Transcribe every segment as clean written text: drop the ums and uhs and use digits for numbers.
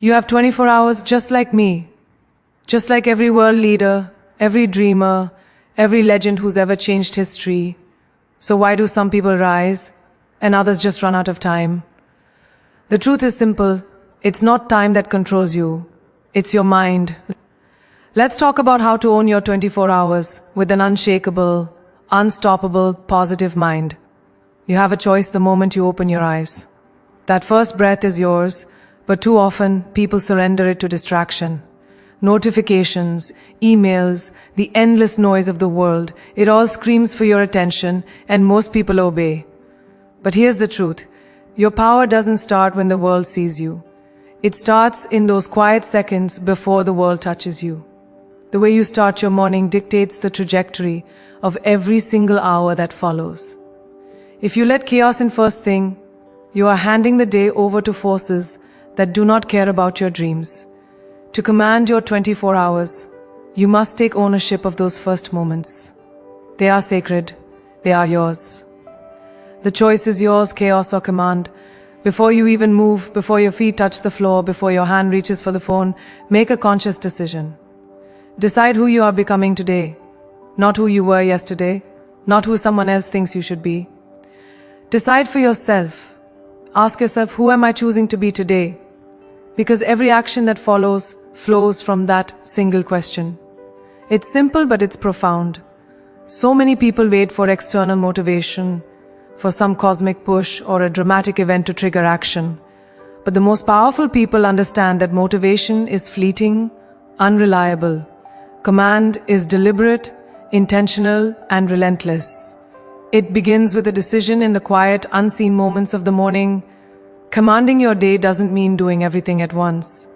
You have 24 hours just like me, just like every world leader, every dreamer, every legend who's ever changed history. So why do some people rise and others just run out of time? The truth is simple. It's not time that controls you. It's your mind. Let's talk about how to own your 24 hours with an unshakable, unstoppable, positive mind. You have a choice the moment you open your eyes. That first breath is yours, but too often people surrender it to distraction. Notifications, emails, the endless noise of the world, it all screams for your attention and most people obey. But here's the truth. Your power doesn't start when the world sees you. It starts in those quiet seconds before the world touches you. The way you start your morning dictates the trajectory of every single hour that follows. If you let chaos in first thing, you are handing the day over to forces that do not care about your dreams. To command your 24 hours, you must take ownership of those first moments. They are sacred. They are yours. The choice is yours, chaos or command. Before you even move, before your feet touch the floor, before your hand reaches for the phone, make a conscious decision. Decide who you are becoming today, not who you were yesterday, not who someone else thinks you should be. Decide for yourself. Ask yourself, who am I choosing to be today? Because every action that follows flows from that single question. It's simple, but it's profound. So many people wait for external motivation, for some cosmic push or a dramatic event to trigger action. But the most powerful people understand that motivation is fleeting, unreliable. Command is deliberate, intentional, and relentless. It begins with a decision in the quiet, unseen moments of the morning. Commanding your day doesn't mean doing everything at once.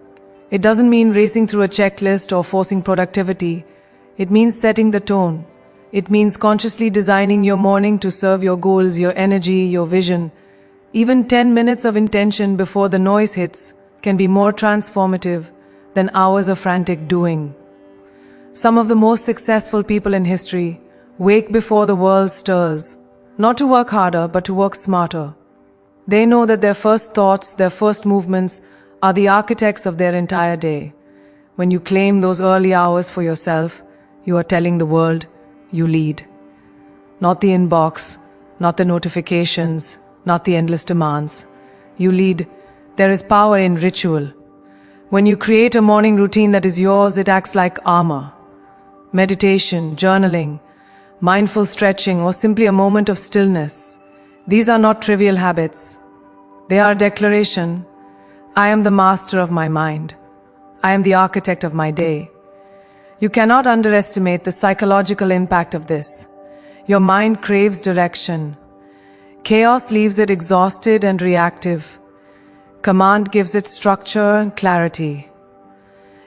It doesn't mean racing through a checklist or forcing productivity. It means setting the tone. It means consciously designing your morning to serve your goals, your energy, your vision. Even 10 minutes of intention before the noise hits can be more transformative than hours of frantic doing. Some of the most successful people in history wake before the world stirs, not to work harder, but to work smarter. They know that their first thoughts, their first movements are the architects of their entire day. When you claim those early hours for yourself, you are telling the world you lead. Not the inbox, not the notifications, not the endless demands. You lead. There is power in ritual. When you create a morning routine that is yours, it acts like armor. Meditation, journaling, mindful stretching, or simply a moment of stillness. These are not trivial habits. They are a declaration. I am the master of my mind. I am the architect of my day. You cannot underestimate the psychological impact of this. Your mind craves direction. Chaos leaves it exhausted and reactive. Command gives it structure and clarity.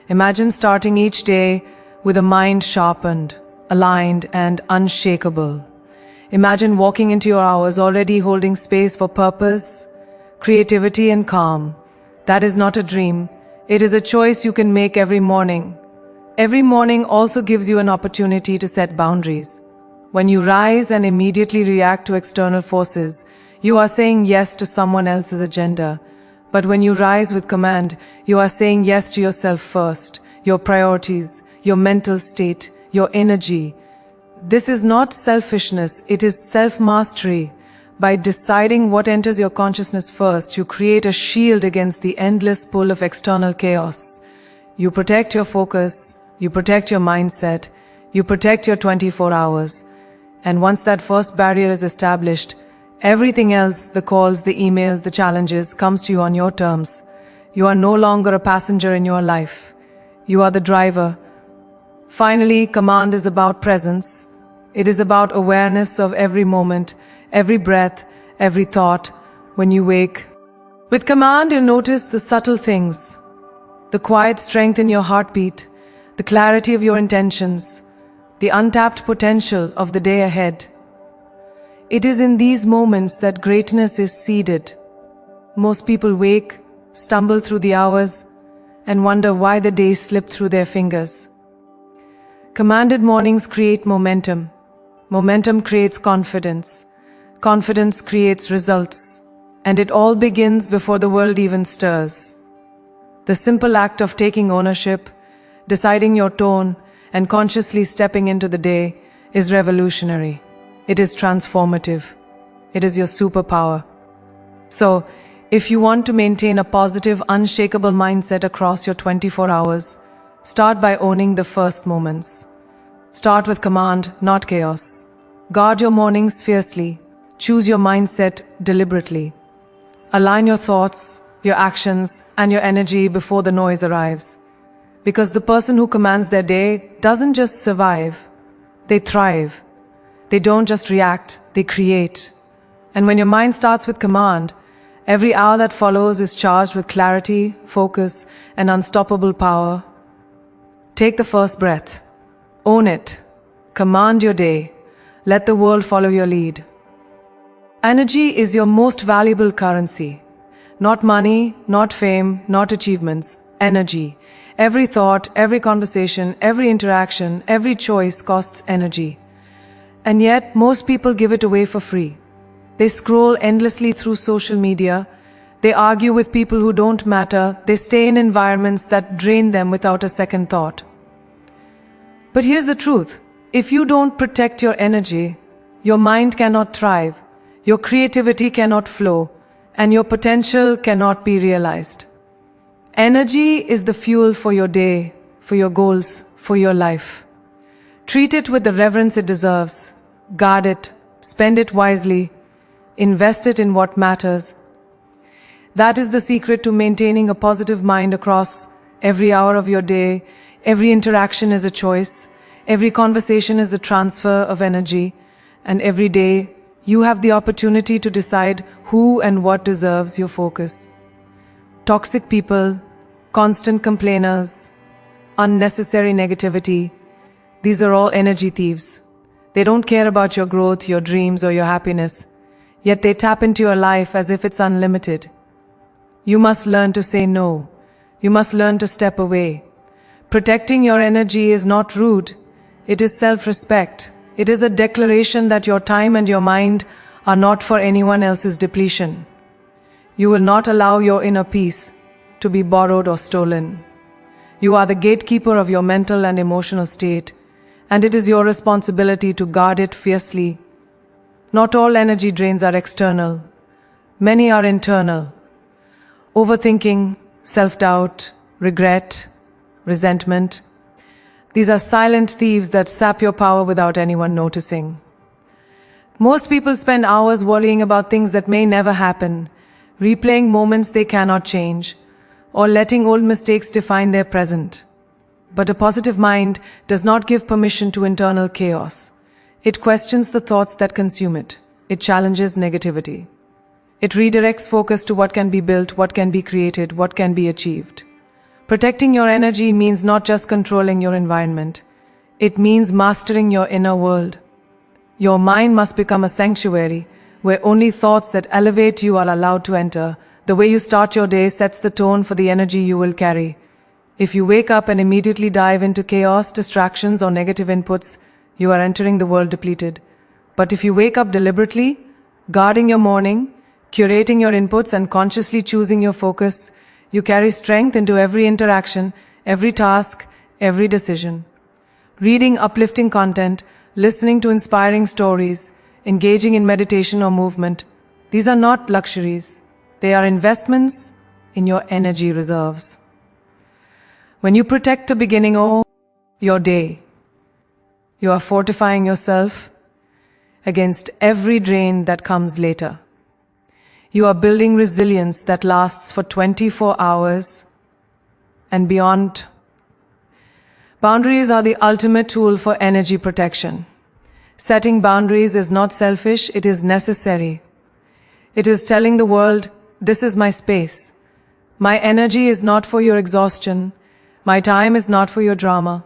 Imagine starting each day with a mind sharpened, aligned, and unshakable. Imagine walking into your hours already holding space for purpose, creativity, and calm. That is not a dream. It is a choice you can make every morning. Every morning also gives you an opportunity to set boundaries. When you rise and immediately react to external forces, you are saying yes to someone else's agenda. But when you rise with command, you are saying yes to yourself first, your priorities, your mental state, your energy. This is not selfishness, it is self-mastery. By deciding what enters your consciousness first, you create a shield against the endless pull of external chaos. You protect your focus, you protect your mindset, you protect your 24 hours. And once that first barrier is established, everything else, the calls, the emails, the challenges, comes to you on your terms. You are no longer a passenger in your life. You are the driver. Finally, command is about presence. It is about awareness of every moment, every breath, every thought. When you wake, with command, you notice the subtle things, the quiet strength in your heartbeat, the clarity of your intentions, the untapped potential of the day ahead. It is in these moments that greatness is seeded. Most people wake, stumble through the hours, and wonder why the day slipped through their fingers. Commanded mornings create momentum. Momentum creates confidence. Confidence creates results. And it all begins before the world even stirs. The simple act of taking ownership, deciding your tone, and consciously stepping into the day is revolutionary. It is transformative. It is your superpower. So, if you want to maintain a positive, unshakable mindset across your 24 hours, start by owning the first moments. Start with command, not chaos. Guard your mornings fiercely. Choose your mindset deliberately. Align your thoughts, your actions, and your energy before the noise arrives. Because the person who commands their day doesn't just survive, they thrive. They don't just react, they create. And when your mind starts with command, every hour that follows is charged with clarity, focus, and unstoppable power. Take the first breath. Own it. Command your day. Let the world follow your lead. Energy is your most valuable currency. Not money, not fame, not achievements. Energy. Every thought, every conversation, every interaction, every choice costs energy. And yet, most people give it away for free. They scroll endlessly through social media. They argue with people who don't matter. They stay in environments that drain them without a second thought. But here's the truth. If you don't protect your energy, your mind cannot thrive, your creativity cannot flow, and your potential cannot be realized. Energy is the fuel for your day, for your goals, for your life. Treat it with the reverence it deserves. Guard it, spend it wisely, invest it in what matters. That is the secret to maintaining a positive mind across every hour of your day. Every interaction is a choice, every conversation is a transfer of energy, and every day you have the opportunity to decide who and what deserves your focus. Toxic people, constant complainers, unnecessary negativity, these are all energy thieves. They don't care about your growth, your dreams, or your happiness, yet they tap into your life as if it's unlimited. You must learn to say no. You must learn to step away. Protecting your energy is not rude. It is self-respect. It is a declaration that your time and your mind are not for anyone else's depletion. You will not allow your inner peace to be borrowed or stolen. You are the gatekeeper of your mental and emotional state, and it is your responsibility to guard it fiercely. Not all energy drains are external. Many are internal. Overthinking, self-doubt, regret, resentment. These are silent thieves that sap your power without anyone noticing. Most people spend hours worrying about things that may never happen, replaying moments they cannot change, or letting old mistakes define their present. But a positive mind does not give permission to internal chaos. It questions the thoughts that consume it. It challenges negativity. It redirects focus to what can be built, what can be created, what can be achieved. Protecting your energy means not just controlling your environment. It means mastering your inner world. Your mind must become a sanctuary where only thoughts that elevate you are allowed to enter. The way you start your day sets the tone for the energy you will carry. If you wake up and immediately dive into chaos, distractions, or negative inputs, you are entering the world depleted. But if you wake up deliberately, guarding your morning, curating your inputs, and consciously choosing your focus, you carry strength into every interaction, every task, every decision. Reading uplifting content, listening to inspiring stories, engaging in meditation or movement, these are not luxuries. They are investments in your energy reserves. When you protect the beginning of your day, you are fortifying yourself against every drain that comes later. You are building resilience that lasts for 24 hours and beyond. Boundaries are the ultimate tool for energy protection. Setting boundaries is not selfish, it is necessary. It is telling the world, this is my space. My energy is not for your exhaustion. My time is not for your drama.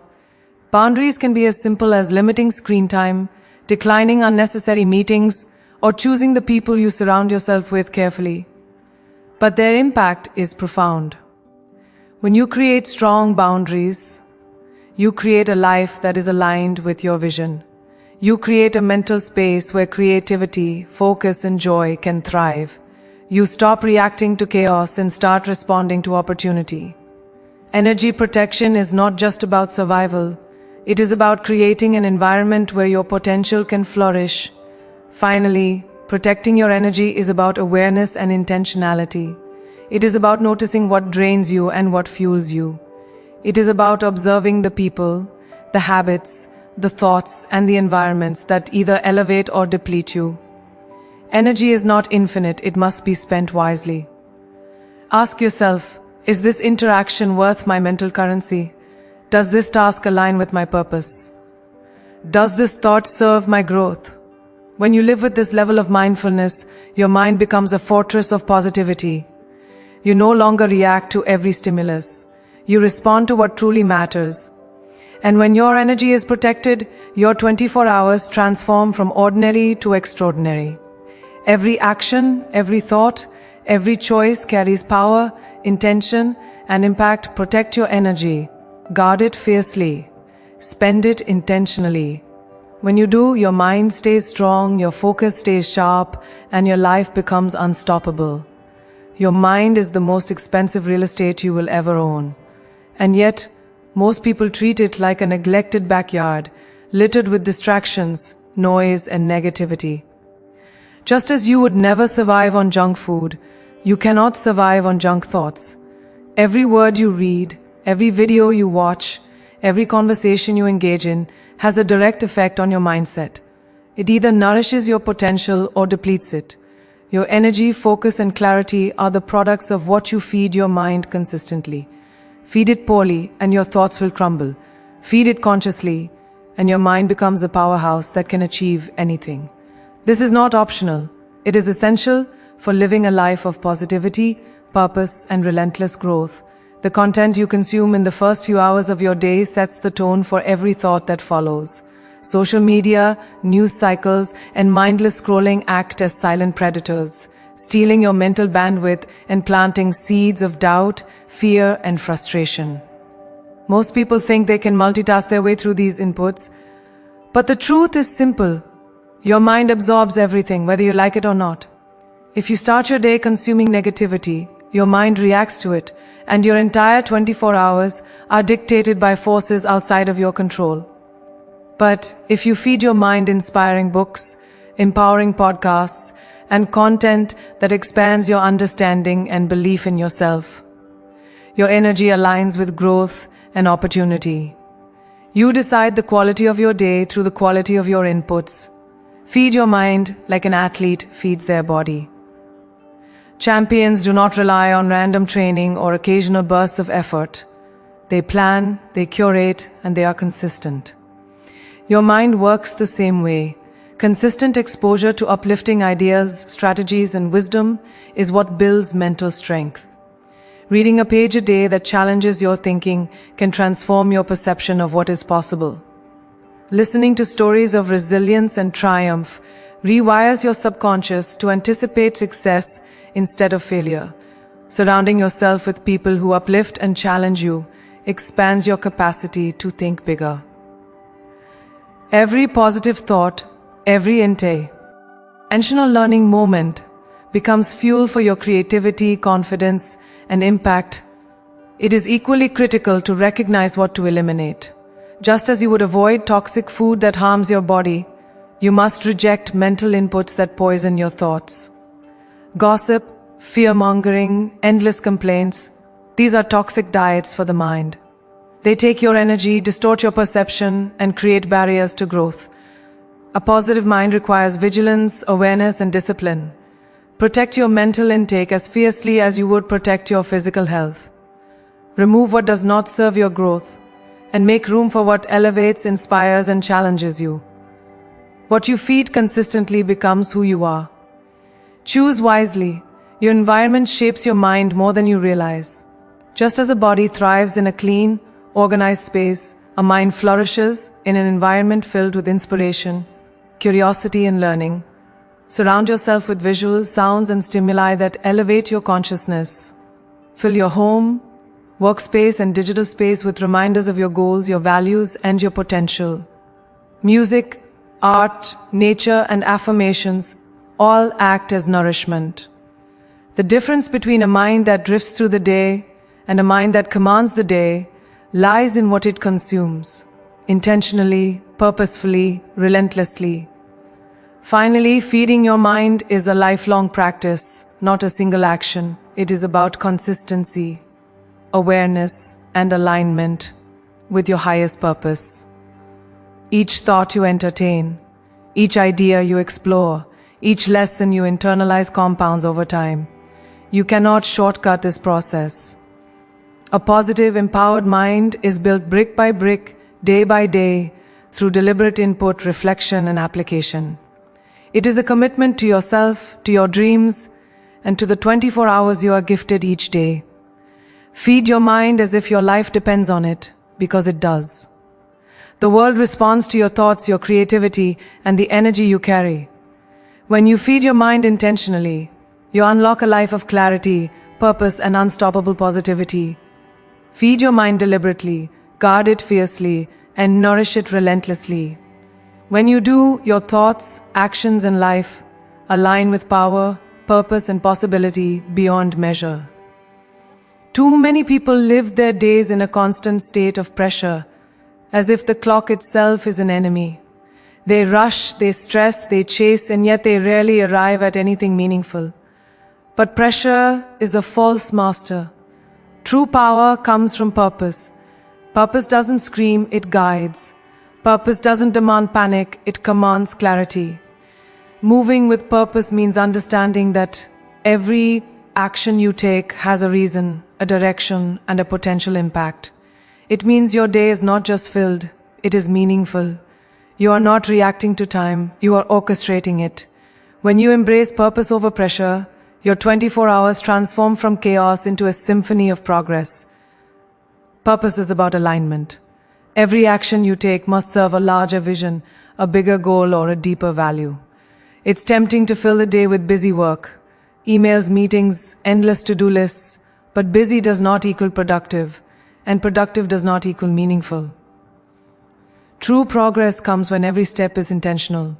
Boundaries can be as simple as limiting screen time, declining unnecessary meetings, or choosing the people you surround yourself with carefully. But their impact is profound. When you create strong boundaries, you create a life that is aligned with your vision. You create a mental space where creativity, focus, and joy can thrive. You stop reacting to chaos and start responding to opportunity. Energy protection is not just about survival. It is about creating an environment where your potential can flourish. Finally, protecting your energy is about awareness and intentionality. It is about noticing what drains you and what fuels you. It is about observing the people, the habits, the thoughts, and the environments that either elevate or deplete you. Energy is not infinite, it must be spent wisely. Ask yourself, is this interaction worth my mental currency? Does this task align with my purpose? Does this thought serve my growth? When you live with this level of mindfulness, your mind becomes a fortress of positivity. You no longer react to every stimulus. You respond to what truly matters. And when your energy is protected, your 24 hours transform from ordinary to extraordinary. Every action, every thought, every choice carries power, intention, and impact. Protect your energy. Guard it fiercely. Spend it intentionally. When you do, your mind stays strong, your focus stays sharp, and your life becomes unstoppable. Your mind is the most expensive real estate you will ever own. And yet, most people treat it like a neglected backyard, littered with distractions, noise, and negativity. Just as you would never survive on junk food, you cannot survive on junk thoughts. Every word you read, every video you watch, every conversation you engage in has a direct effect on your mindset. It either nourishes your potential or depletes it. Your energy, focus, and clarity are the products of what you feed your mind consistently. Feed it poorly, and your thoughts will crumble. Feed it consciously, and your mind becomes a powerhouse that can achieve anything. This is not optional. It is essential for living a life of positivity, purpose, and relentless growth. The content you consume in the first few hours of your day sets the tone for every thought that follows. Social media, news cycles, and mindless scrolling act as silent predators, stealing your mental bandwidth and planting seeds of doubt, fear, and frustration. Most people think they can multitask their way through these inputs, but the truth is simple. Your mind absorbs everything, whether you like it or not. If you start your day consuming negativity, your mind reacts to it, and your entire 24 hours are dictated by forces outside of your control. But if you feed your mind inspiring books, empowering podcasts, and content that expands your understanding and belief in yourself, your energy aligns with growth and opportunity. You decide the quality of your day through the quality of your inputs. Feed your mind like an athlete feeds their body. Champions do not rely on random training or occasional bursts of effort. They plan, they curate, and they are consistent. Your mind works the same way. Consistent exposure to uplifting ideas, strategies, and wisdom is what builds mental strength. Reading a page a day that challenges your thinking can transform your perception of what is possible. Listening to stories of resilience and triumph rewires your subconscious to anticipate success instead of failure. Surrounding yourself with people who uplift and challenge you expands your capacity to think bigger. Every positive thought, every intentional learning moment becomes fuel for your creativity, confidence, and impact. It is equally critical to recognize what to eliminate. Just as you would avoid toxic food that harms your body, you must reject mental inputs that poison your thoughts. Gossip, fear-mongering, endless complaints, these are toxic diets for the mind. They take your energy, distort your perception, and create barriers to growth. A positive mind requires vigilance, awareness, and discipline. Protect your mental intake as fiercely as you would protect your physical health. Remove what does not serve your growth, and make room for what elevates, inspires, and challenges you. What you feed consistently becomes who you are. Choose wisely. Your environment shapes your mind more than you realize. Just as a body thrives in a clean, organized space, a mind flourishes in an environment filled with inspiration, curiosity, and learning. Surround yourself with visuals, sounds, and stimuli that elevate your consciousness. Fill your home, workspace, and digital space with reminders of your goals, your values, and your potential. Music, art, nature, and affirmations all act as nourishment. The difference between a mind that drifts through the day and a mind that commands the day lies in what it consumes, intentionally, purposefully, relentlessly. Finally, feeding your mind is a lifelong practice, not a single action. It is about consistency, awareness, and alignment with your highest purpose. Each thought you entertain, each idea you explore, each lesson you internalize compounds over time. You cannot shortcut this process. A positive, empowered mind is built brick by brick, day by day, through deliberate input, reflection, and application. It is a commitment to yourself, to your dreams, and to the 24 hours you are gifted each day. Feed your mind as if your life depends on it, because it does. The world responds to your thoughts, your creativity, and the energy you carry. When you feed your mind intentionally, you unlock a life of clarity, purpose, and unstoppable positivity. Feed your mind deliberately, guard it fiercely, and nourish it relentlessly. When you do, your thoughts, actions, and life align with power, purpose, and possibility beyond measure. Too many people live their days in a constant state of pressure, as if the clock itself is an enemy. They rush, they stress, they chase, and yet they rarely arrive at anything meaningful. But pressure is a false master. True power comes from purpose. Purpose doesn't scream, it guides. Purpose doesn't demand panic, it commands clarity. Moving with purpose means understanding that every action you take has a reason, a direction, and a potential impact. It means your day is not just filled, it is meaningful. You are not reacting to time, you are orchestrating it. When you embrace purpose over pressure, your 24 hours transform from chaos into a symphony of progress. Purpose is about alignment. Every action you take must serve a larger vision, a bigger goal, or a deeper value. It's tempting to fill the day with busy work, emails, meetings, endless to-do lists, but busy does not equal productive, and productive does not equal meaningful. True progress comes when every step is intentional.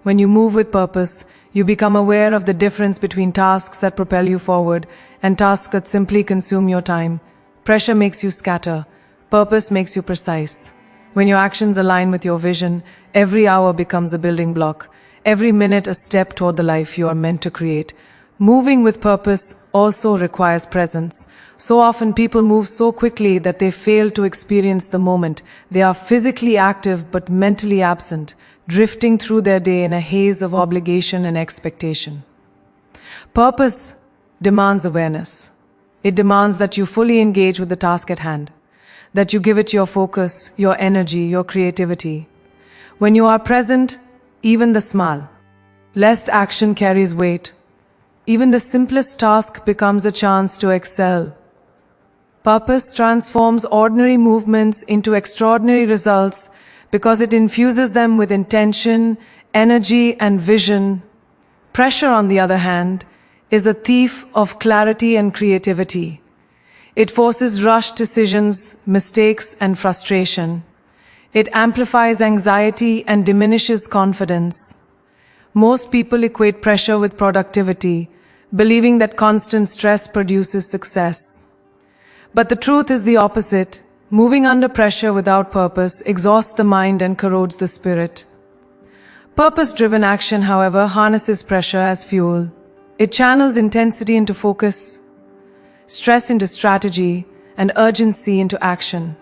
When you move with purpose, you become aware of the difference between tasks that propel you forward and tasks that simply consume your time. Pressure makes you scatter. Purpose makes you precise. When your actions align with your vision, every hour becomes a building block. Every minute a step toward the life you are meant to create. Moving with purpose also requires presence. So often people move so quickly that they fail to experience the moment. They are physically active but mentally absent, drifting through their day in a haze of obligation and expectation. Purpose demands awareness. It demands that you fully engage with the task at hand, that you give it your focus, your energy, your creativity. When you are present, even the small, lest action carries weight. Even the simplest task becomes a chance to excel. Purpose transforms ordinary movements into extraordinary results because it infuses them with intention, energy, and vision. Pressure, on the other hand, is a thief of clarity and creativity. It forces rushed decisions, mistakes, and frustration. It amplifies anxiety and diminishes confidence. Most people equate pressure with productivity, believing that constant stress produces success. But the truth is the opposite. Moving under pressure without purpose exhausts the mind and corrodes the spirit. Purpose-driven action, however, harnesses pressure as fuel. It channels intensity into focus, stress into strategy, and urgency into action.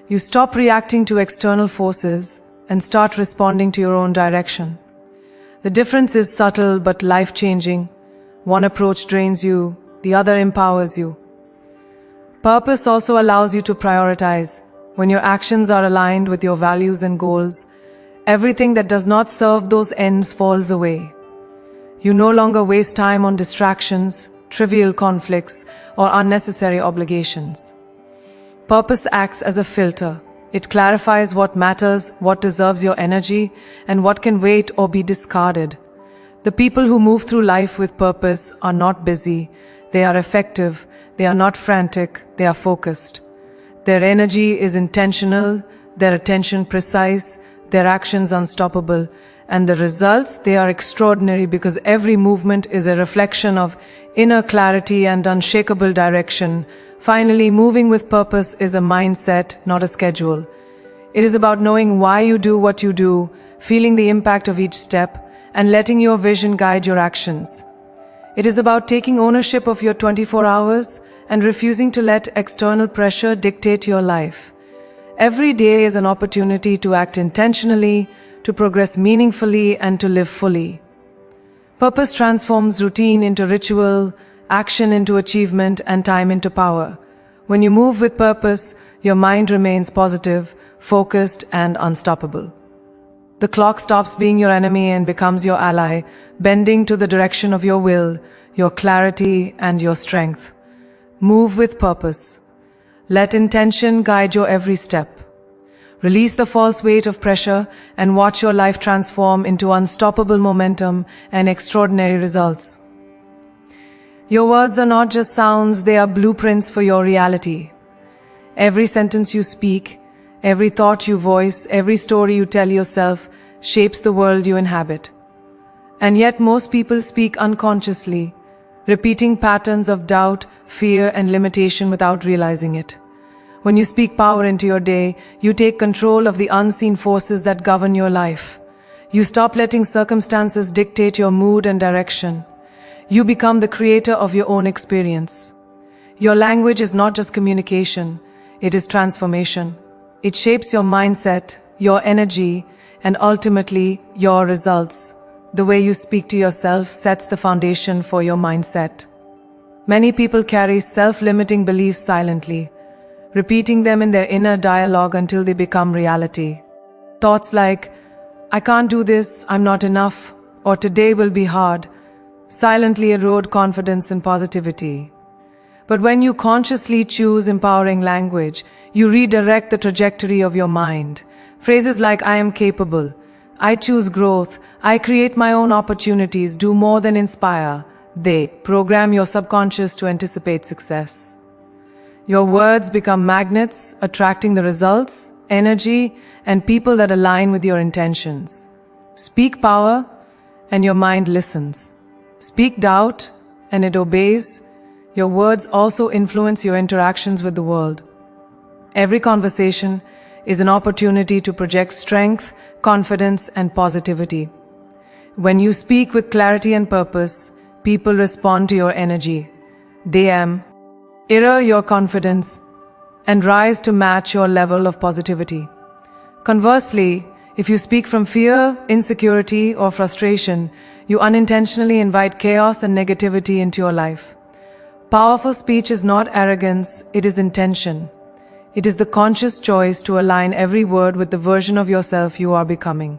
You stop reacting to external forces and start responding to your own direction. The difference is subtle but life-changing. One approach drains you, the other empowers you. Purpose also allows you to prioritize. When your actions are aligned with your values and goals, everything that does not serve those ends falls away. You no longer waste time on distractions, trivial conflicts, or unnecessary obligations. Purpose acts as a filter. It clarifies what matters, what deserves your energy, and what can wait or be discarded. The people who move through life with purpose are not busy. They are effective. They are not frantic. They are focused. Their energy is intentional, their attention precise, their actions unstoppable, and the results, they are extraordinary because every movement is a reflection of inner clarity and unshakable direction. Finally, moving with purpose is a mindset, not a schedule. It is about knowing why you do what you do, feeling the impact of each step, and letting your vision guide your actions. It is about taking ownership of your 24 hours and refusing to let external pressure dictate your life. Every day is an opportunity to act intentionally, to progress meaningfully, and to live fully. Purpose transforms routine into ritual, action into achievement, and time into power. When you move with purpose, your mind remains positive, focused, and unstoppable. The clock stops being your enemy and becomes your ally, bending to the direction of your will, your clarity, and your strength. Move with purpose. Let intention guide your every step. Release the false weight of pressure and watch your life transform into unstoppable momentum and extraordinary results. Your words are not just sounds, they are blueprints for your reality. Every sentence you speak, every thought you voice, every story you tell yourself shapes the world you inhabit. And yet most people speak unconsciously, repeating patterns of doubt, fear, and limitation without realizing it. When you speak power into your day, you take control of the unseen forces that govern your life. You stop letting circumstances dictate your mood and direction. You become the creator of your own experience. Your language is not just communication, it is transformation. It shapes your mindset, your energy, and ultimately your results. The way you speak to yourself sets the foundation for your mindset. Many people carry self-limiting beliefs silently, repeating them in their inner dialogue until they become reality. Thoughts like, "I can't do this, I'm not enough," or "today will be hard," silently erode confidence and positivity. But when you consciously choose empowering language, you redirect the trajectory of your mind. Phrases like, "I am capable," "I choose growth," "I create my own opportunities," do more than inspire. They program your subconscious to anticipate success. Your words become magnets, attracting the results, energy, and people that align with your intentions. Speak power, and your mind listens. Speak doubt, and it obeys. Your words also influence your interactions with the world. Every conversation is an opportunity to project strength, confidence, and positivity. When you speak with clarity and purpose, people respond to your energy. They mirror your confidence and rise to match your level of positivity. Conversely, if you speak from fear, insecurity, or frustration, you unintentionally invite chaos and negativity into your life. Powerful speech is not arrogance, it is intention. It is the conscious choice to align every word with the version of yourself you are becoming.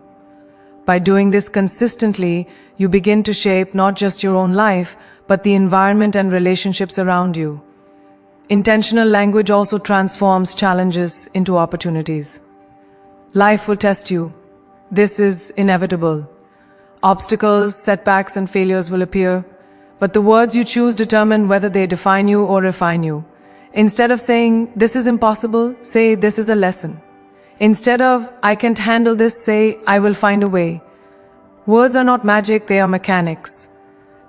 By doing this consistently, you begin to shape not just your own life, but the environment and relationships around you. Intentional language also transforms challenges into opportunities. Life will test you. This is inevitable. Obstacles, setbacks, and failures will appear, but the words you choose determine whether they define you or refine you. Instead of saying, "This is impossible," say, "This is a lesson." Instead of, "I can't handle this," say, "I will find a way." Words are not magic, they are mechanics.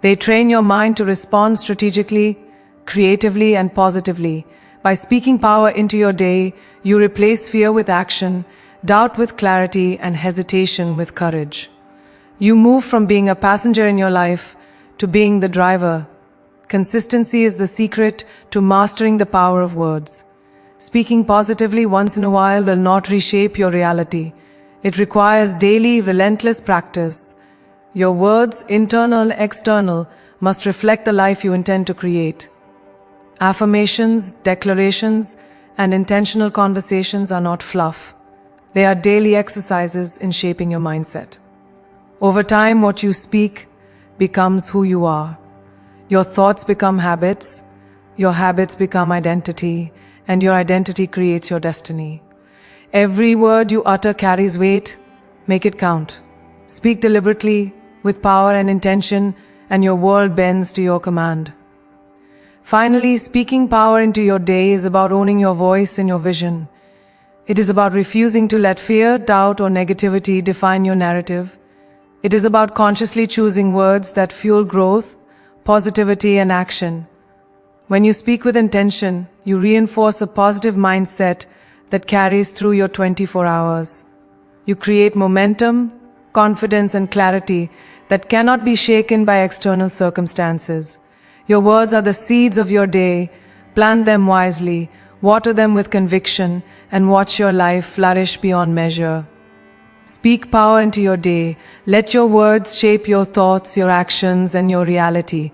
They train your mind to respond strategically, creatively, and positively. By speaking power into your day, you replace fear with action, doubt with clarity, and hesitation with courage. You move from being a passenger in your life to being the driver. Consistency is the secret to mastering the power of words. Speaking positively once in a while will not reshape your reality. It requires daily, relentless practice. Your words, internal and external, must reflect the life you intend to create. Affirmations, declarations, and intentional conversations are not fluff. They are daily exercises in shaping your mindset. Over time, what you speak becomes who you are. Your thoughts become habits, your habits become identity, and your identity creates your destiny. Every word you utter carries weight. Make it count. Speak deliberately, with power and intention, and your world bends to your command. Finally, speaking power into your day is about owning your voice and your vision. It is about refusing to let fear, doubt, or negativity define your narrative. It is about consciously choosing words that fuel growth, positivity, and action. When you speak with intention, you reinforce a positive mindset that carries through your 24 hours. You create momentum, confidence, and clarity that cannot be shaken by external circumstances. Your words are the seeds of your day. Plant them wisely, water them with conviction, and watch your life flourish beyond measure. Speak power into your day. Let your words shape your thoughts, your actions, and your reality.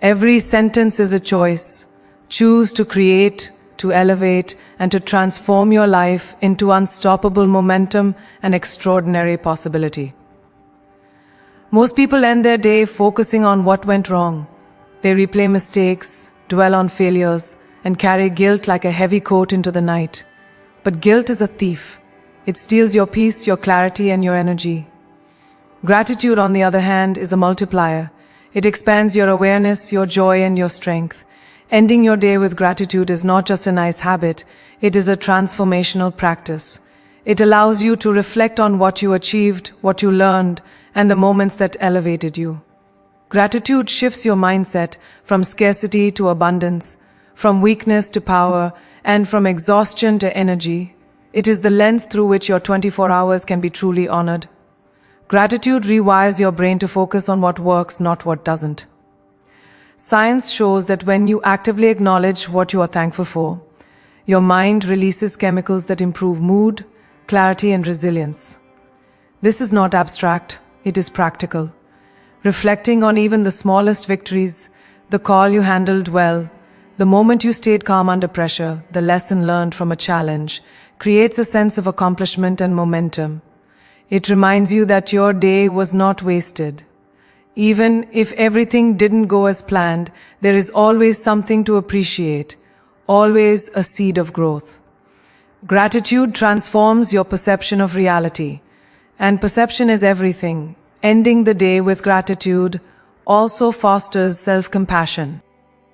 Every sentence is a choice. Choose to create, to elevate, and to transform your life into unstoppable momentum and extraordinary possibility. Most people end their day focusing on what went wrong. They replay mistakes, dwell on failures, and carry guilt like a heavy coat into the night. But guilt is a thief. It steals your peace, your clarity, and your energy. Gratitude, on the other hand, is a multiplier. It expands your awareness, your joy, and your strength. Ending your day with gratitude is not just a nice habit, it is a transformational practice. It allows you to reflect on what you achieved, what you learned, and the moments that elevated you. Gratitude shifts your mindset from scarcity to abundance, from weakness to power, and from exhaustion to energy. It is the lens through which your 24 hours can be truly honored. Gratitude rewires your brain to focus on what works, not what doesn't. Science shows that when you actively acknowledge what you are thankful for, your mind releases chemicals that improve mood, clarity, and resilience. This is not abstract, it is practical. Reflecting on even the smallest victories, the call you handled well, the moment you stayed calm under pressure, the lesson learned from a challenge, creates a sense of accomplishment and momentum. It reminds you that your day was not wasted. Even if everything didn't go as planned, there is always something to appreciate, always a seed of growth. Gratitude transforms your perception of reality, and perception is everything. Ending the day with gratitude also fosters self-compassion.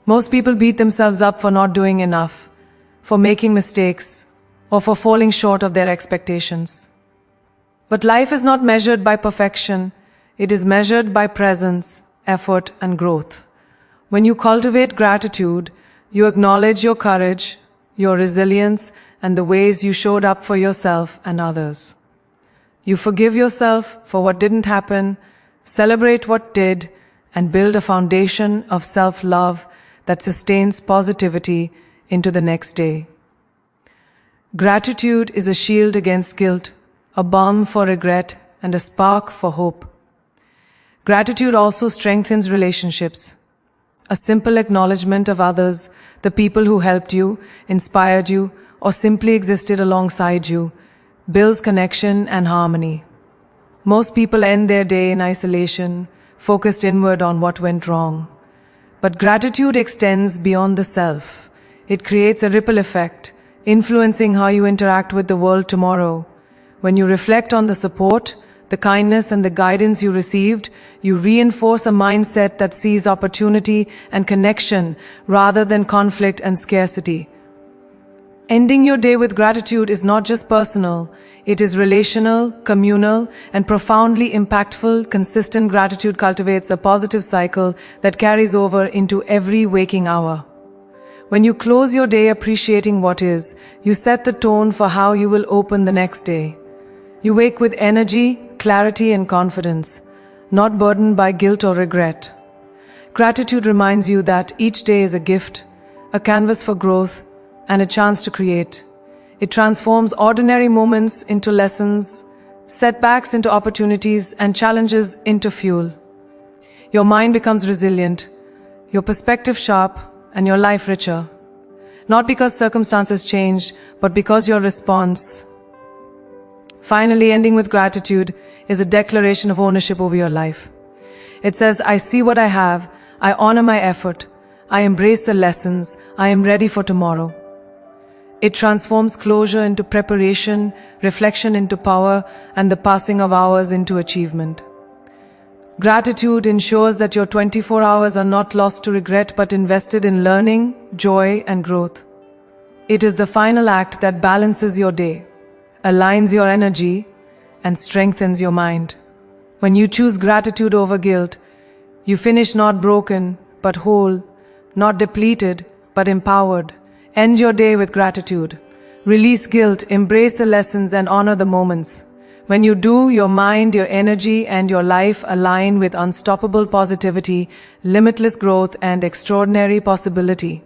Most people beat themselves up for not doing enough, for making mistakes, or for falling short of their expectations. But life is not measured by perfection, it is measured by presence, effort, and growth. When you cultivate gratitude, you acknowledge your courage, your resilience, and the ways you showed up for yourself and others. You forgive yourself for what didn't happen, celebrate what did, and build a foundation of self-love that sustains positivity into the next day. Gratitude is a shield against guilt, a balm for regret, and a spark for hope. Gratitude also strengthens relationships. A simple acknowledgement of others, the people who helped you, inspired you, or simply existed alongside you, builds connection and harmony. Most people end their day in isolation, focused inward on what went wrong. But gratitude extends beyond the self. It creates a ripple effect, influencing how you interact with the world tomorrow. When you reflect on the support, the kindness, and the guidance you received, you reinforce a mindset that sees opportunity and connection rather than conflict and scarcity. Ending your day with gratitude is not just personal, it is relational, communal, and profoundly impactful. Consistent gratitude cultivates a positive cycle that carries over into every waking hour. When you close your day appreciating what is, you set the tone for how you will open the next day. You wake with energy, clarity, and confidence, not burdened by guilt or regret. Gratitude reminds you that each day is a gift, a canvas for growth, and a chance to create. It transforms ordinary moments into lessons, setbacks into opportunities, and challenges into fuel. Your mind becomes resilient, your perspective sharp, and your life richer. Not because circumstances change, but because your response. Finally, ending with gratitude is a declaration of ownership over your life. It says, I see what I have, I honor my effort, I embrace the lessons, I am ready for tomorrow. It transforms closure into preparation, reflection into power, and the passing of hours into achievement. Gratitude ensures that your 24 hours are not lost to regret but invested in learning, joy, and growth. It is the final act that balances your day, aligns your energy, and strengthens your mind. When you choose gratitude over guilt, you finish not broken, but whole, not depleted, but empowered. End your day with gratitude. Release guilt, embrace the lessons, and honor the moments. When you do, your mind, your energy, and your life align with unstoppable positivity, limitless growth, and extraordinary possibility.